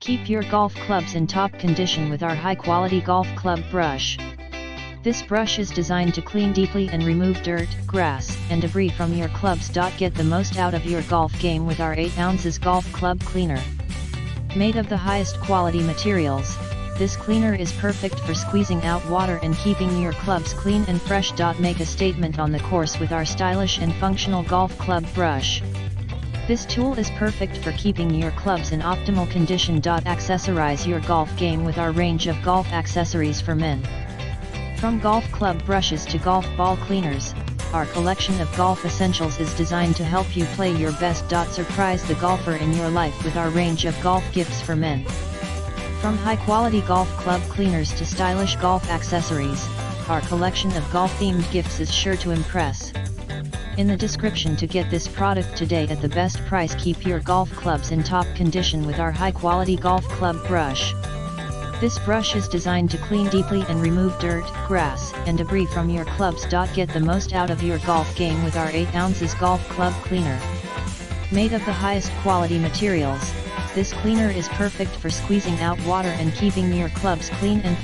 Keep your golf clubs in top condition with our high-quality golf club brush. This brush is designed to clean deeply and remove dirt, grass, and debris from your clubs. Get the most out of your golf game with our 8 ounces golf club cleaner. Made of the highest quality materials, this cleaner is perfect for squeezing out water and keeping your clubs clean and fresh. Make a statement on the course with our stylish and functional golf club brush. This tool is perfect for keeping your clubs in optimal condition. Accessorize your golf game with our range of golf accessories for men. From golf club brushes to golf ball cleaners, our collection of golf essentials is designed to help you play your best. Surprise the golfer in your life with our range of golf gifts for men. From high-quality golf club cleaners to stylish golf accessories, our collection of golf-themed gifts is sure to impress. In the description to get this product today at the best price. Keep your golf clubs in top condition with our high-quality golf club brush. This brush is designed to clean deeply and remove dirt, grass, and debris from your clubs. Get the most out of your golf game with our 8 ounces golf club cleaner. Made of the highest quality materials, this cleaner is perfect for squeezing out water and keeping your clubs clean and fresh.